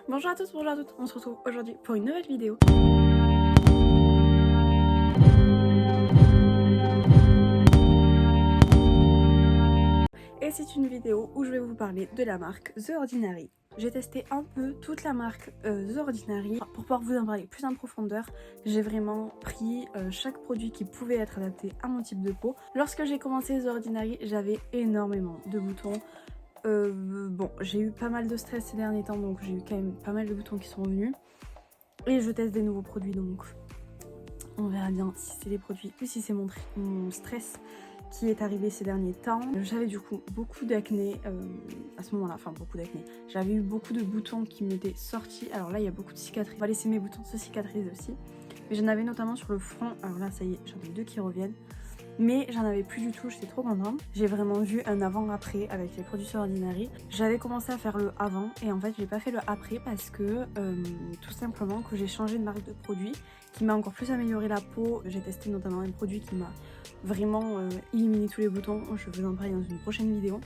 Bonjour à tous, bonjour à toutes, on se retrouve aujourd'hui pour une nouvelle vidéo. Et c'est une vidéo où je vais vous parler de la marque The Ordinary. J'ai testé un peu toute la marque The Ordinary. Pour pouvoir vous en parler plus en profondeur, j'ai vraiment pris chaque produit qui pouvait être adapté à mon type de peau. Lorsque j'ai commencé The Ordinary, j'avais énormément de boutons. Bon, j'ai eu pas mal de stress ces derniers temps, donc j'ai eu quand même pas mal de boutons qui sont venus. Et je teste des nouveaux produits, donc on verra bien si c'est les produits ou si c'est mon stress qui est arrivé ces derniers temps. J'avais du coup beaucoup d'acné à ce moment-là, enfin beaucoup d'acné. J'avais eu beaucoup de boutons qui m'étaient sortis. Alors là, il y a beaucoup de cicatrices. On va laisser mes boutons se cicatriser aussi. Mais j'en avais notamment sur le front. Alors là, ça y est, j'en ai deux qui reviennent. Mais j'en avais plus du tout, j'étais trop contente. J'ai vraiment vu un avant-après avec les produits sur Ordinary. J'avais commencé à faire le avant et en fait j'ai pas fait le après parce que tout simplement que j'ai changé de marque de produit qui m'a encore plus amélioré la peau. J'ai testé notamment un produit qui m'a vraiment éliminé tous les boutons. Je vais vous en parler dans une prochaine vidéo.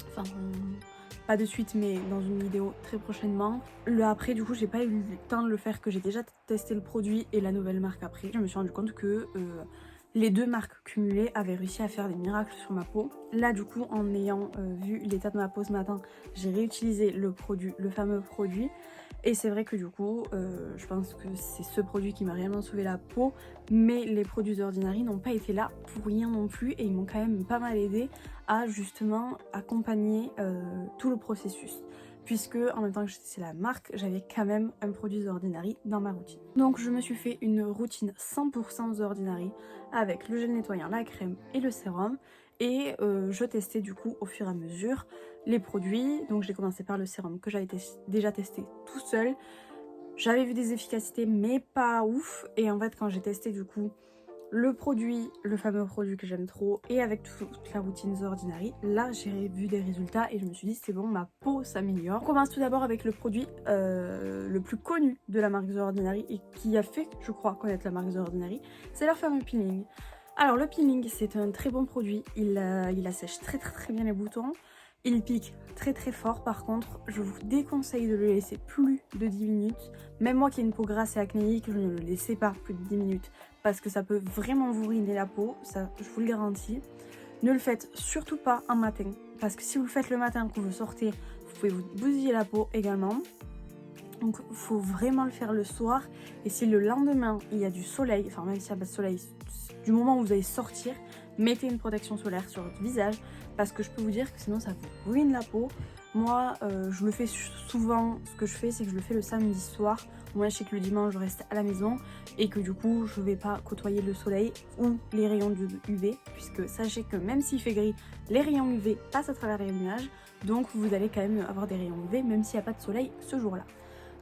Enfin, pas de suite mais dans une vidéo très prochainement. Le après du coup j'ai pas eu le temps de le faire, que j'ai déjà testé le produit et la nouvelle marque après. Je me suis rendu compte que les deux marques cumulées avaient réussi à faire des miracles sur ma peau. Là du coup, en ayant vu l'état de ma peau ce matin, j'ai réutilisé le fameux produit. Et c'est vrai que du coup, je pense que c'est ce produit qui m'a réellement sauvé la peau. Mais les produits d'Ordinary n'ont pas été là pour rien non plus. Et ils m'ont quand même pas mal aidé à justement accompagner tout le processus. Puisque en même temps que c'est la marque, j'avais quand même un produit The Ordinary dans ma routine. Donc je me suis fait une routine 100% The Ordinary avec le gel nettoyant, la crème et le sérum. Et je testais du coup au fur et à mesure les produits. Donc j'ai commencé par le sérum que j'avais déjà testé tout seul. J'avais vu des efficacités mais pas ouf. Et en fait quand j'ai testé du coup le produit, le fameux produit que j'aime trop, et avec toute la routine The Ordinary, là j'ai vu des résultats et je me suis dit c'est bon, ma peau s'améliore. On commence tout d'abord avec le produit le plus connu de la marque The Ordinary et qui a fait, je crois, connaître la marque The Ordinary, c'est leur fameux peeling. Alors le peeling c'est un très bon produit, il assèche très bien les boutons. Il pique très fort, par contre je vous déconseille de le laisser plus de 10 minutes. Même moi qui ai une peau grasse et acnéique, je ne le laissais pas plus de 10 minutes parce que ça peut vraiment vous ruiner la peau, ça je vous le garantis. Ne le faites surtout pas un matin, parce que si vous le faites le matin quand vous sortez, vous pouvez vous bousiller la peau également. Donc il faut vraiment le faire le soir. Et si le lendemain il y a du soleil, enfin même s'il n'y a pas de soleil, du moment où vous allez sortir, mettez une protection solaire sur votre visage, parce que je peux vous dire que sinon ça vous ruine la peau. Moi je le fais souvent, ce que je fais c'est que je le fais le samedi soir. Moi je sais que le dimanche je reste à la maison et que du coup je vais pas côtoyer le soleil ou les rayons du UV, puisque sachez que même s'il fait gris, les rayons UV passent à travers les nuages, donc vous allez quand même avoir des rayons UV même s'il n'y a pas de soleil ce jour là.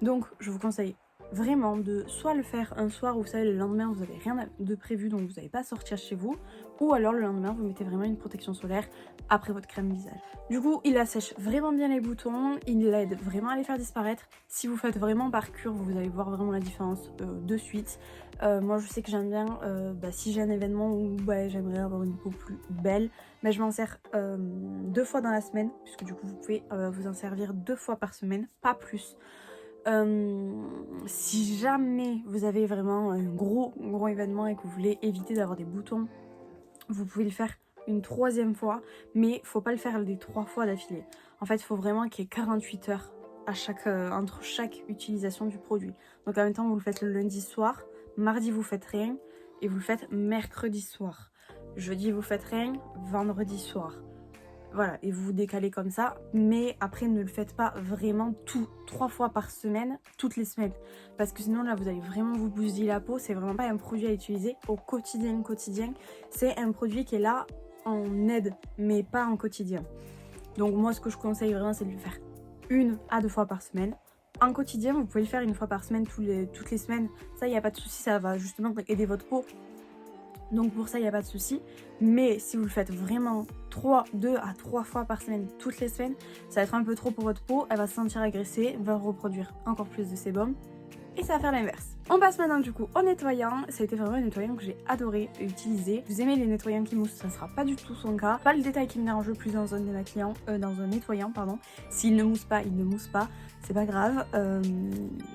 Donc je vous conseille vraiment de soit le faire un soir où vous savez le lendemain vous n'avez rien de prévu donc vous n'allez pas sortir chez vous, ou alors le lendemain vous mettez vraiment une protection solaire après votre crème visage. Du coup il assèche vraiment bien les boutons, il aide vraiment à les faire disparaître. Si vous faites vraiment par cure vous allez voir vraiment la différence de suite. Moi je sais que j'aime bien si j'ai un événement où j'aimerais avoir une peau plus belle, mais je m'en sers 2 fois dans la semaine, puisque du coup vous pouvez vous en servir 2 fois par semaine, pas plus. Si jamais vous avez vraiment un gros événement et que vous voulez éviter d'avoir des boutons, vous pouvez le faire une 3e fois, mais faut pas le faire des 3 fois d'affilée. En fait il faut vraiment qu'il y ait 48 heures entre chaque utilisation du produit. Donc en même temps vous le faites le lundi soir, mardi vous faites rien et vous le faites mercredi soir, jeudi vous faites rien, vendredi soir. Voilà, et vous vous décalez comme ça, mais après ne le faites pas vraiment 3 fois par semaine, toutes les semaines, parce que sinon là vous allez vraiment vous bousiller la peau. C'est vraiment pas un produit à utiliser au quotidien, c'est un produit qui est là en aide, mais pas en quotidien. Donc moi ce que je conseille vraiment c'est de le faire 1 à 2 fois par semaine. En quotidien vous pouvez le faire 1 fois par semaine, toutes les semaines, ça il n'y a pas de souci, ça va justement aider votre peau. Donc pour ça il n'y a pas de souci, mais si vous le faites vraiment 2 à 3 fois par semaine, toutes les semaines, ça va être un peu trop pour votre peau, elle va se sentir agressée, va reproduire encore plus de sébum et ça va faire l'inverse. On passe maintenant du coup au nettoyant. Ça a été vraiment un nettoyant que j'ai adoré utiliser. Vous aimez les nettoyants qui moussent, ça sera pas du tout son cas. Pas le détail qui me dérange le plus dans un démaquillant, dans un nettoyant pardon. S'il ne mousse pas, il ne mousse pas, c'est pas grave.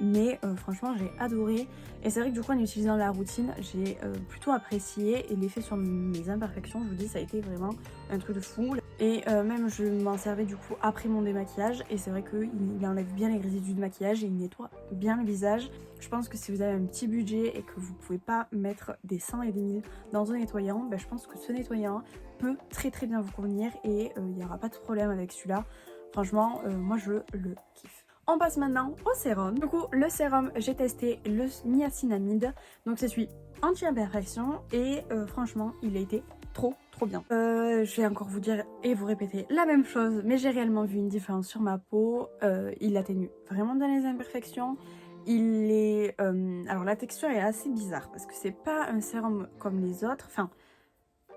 Mais franchement j'ai adoré. Et c'est vrai que du coup en utilisant la routine, j'ai plutôt apprécié. Et l'effet sur mes imperfections, je vous dis, ça a été vraiment un truc de fou. Et même je m'en servais du coup après mon démaquillage. Et c'est vrai qu'il enlève bien les résidus de maquillage et il nettoie bien le visage. Je pense que si vous avez un petit budget et que vous pouvez pas mettre des 100 et des 1000 dans un nettoyant, je pense que ce nettoyant peut très bien vous convenir et il n'y aura pas de problème avec celui-là. Franchement, moi je le kiffe. On passe maintenant au sérum. Du coup, le sérum, j'ai testé le niacinamide. Donc c'est celui anti-imperfection et franchement, il a été trop bien. Je vais encore vous dire et vous répéter la même chose, mais j'ai réellement vu une différence sur ma peau. Il atténue vraiment dans les imperfections. Il est... alors la texture est assez bizarre parce que c'est pas un sérum comme les autres. Enfin,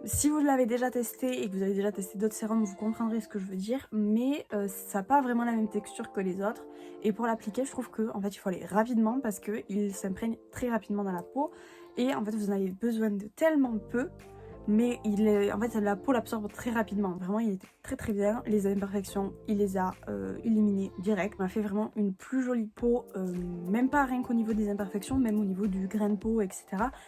si vous l'avez déjà testé et que vous avez déjà testé d'autres sérums, vous comprendrez ce que je veux dire. Mais ça n'a pas vraiment la même texture que les autres. Et pour l'appliquer, je trouve qu'en fait, il faut aller rapidement parce qu'il s'imprègne très rapidement dans la peau. Et en fait, vous en avez besoin de tellement peu. Mais en fait la peau l'absorbe très rapidement, vraiment il était très bien. Les imperfections il les a éliminées direct, on a fait vraiment une plus jolie peau, même pas rien qu'au niveau des imperfections, même au niveau du grain de peau etc.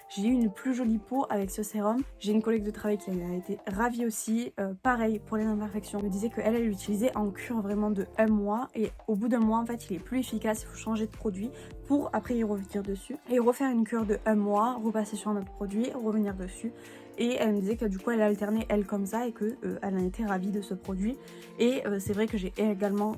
J'ai eu une plus jolie peau avec ce sérum. J'ai une collègue de travail qui a été ravie aussi, pareil pour les imperfections, elle me disait qu'elle l'utilisait en cure vraiment de 1 mois et au bout d'un mois en fait il est plus efficace, il faut changer de produit pour après y revenir dessus et refaire une cure de 1 mois, repasser sur un autre produit, revenir dessus. Et elle me disait que du coup elle alternait elle comme ça et que elle en était ravie de ce produit. Et c'est vrai que j'ai également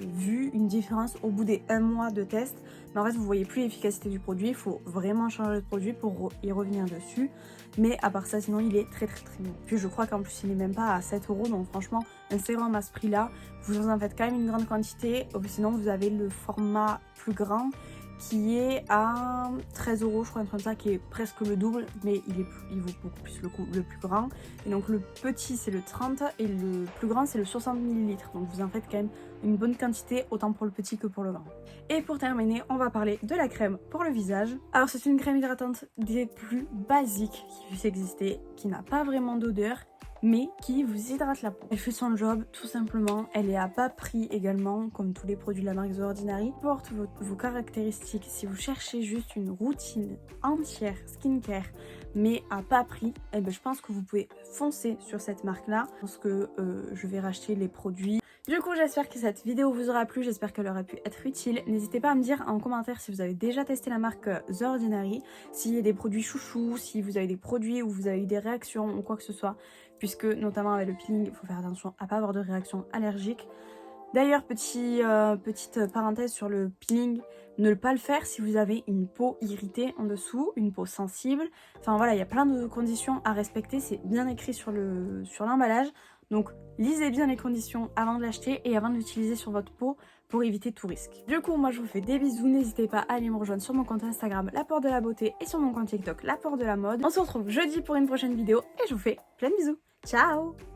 vu une différence au bout des 1 mois de test. Mais en fait vous voyez plus l'efficacité du produit, il faut vraiment changer de produit pour y revenir dessus. Mais à part ça sinon il est très bon. Puis je crois qu'en plus il n'est même pas à 7 €, donc franchement un sérum à ce prix là, vous en faites quand même une grande quantité. Sinon vous avez le format plus grand qui est à 13 €, je crois, un truc comme ça, qui est presque le double, mais il vaut beaucoup plus le plus grand. Et donc le petit c'est le 30 et le plus grand c'est le 60 ml. Donc vous en faites quand même une bonne quantité, autant pour le petit que pour le grand. Et pour terminer, on va parler de la crème pour le visage. Alors c'est une crème hydratante des plus basiques qui puisse exister, qui n'a pas vraiment d'odeur, mais qui vous hydrate la peau. Elle fait son job tout simplement, elle est à bas prix également, comme tous les produits de la marque The Ordinary. Porte vos caractéristiques. Si vous cherchez juste une routine entière skincare mais à bas prix, je pense que vous pouvez foncer sur cette marque là. Je pense que je vais racheter les produits. Du coup j'espère que cette vidéo vous aura plu, j'espère qu'elle aura pu être utile. N'hésitez pas à me dire en commentaire si vous avez déjà testé la marque The Ordinary, s'il y a des produits chouchous, si vous avez des produits où vous avez eu des réactions ou quoi que ce soit, puisque notamment avec le peeling il faut faire attention à ne pas avoir de réaction allergique. D'ailleurs petite parenthèse sur le peeling, ne pas le faire si vous avez une peau irritée en dessous, une peau sensible. Enfin voilà, il y a plein de conditions à respecter, c'est bien écrit sur l'emballage. Donc lisez bien les conditions avant de l'acheter et avant de l'utiliser sur votre peau pour éviter tout risque. Du coup moi je vous fais des bisous, n'hésitez pas à aller me rejoindre sur mon compte Instagram La Porte de la Beauté et sur mon compte TikTok La Porte de la Mode. On se retrouve jeudi pour une prochaine vidéo et je vous fais plein de bisous. Ciao!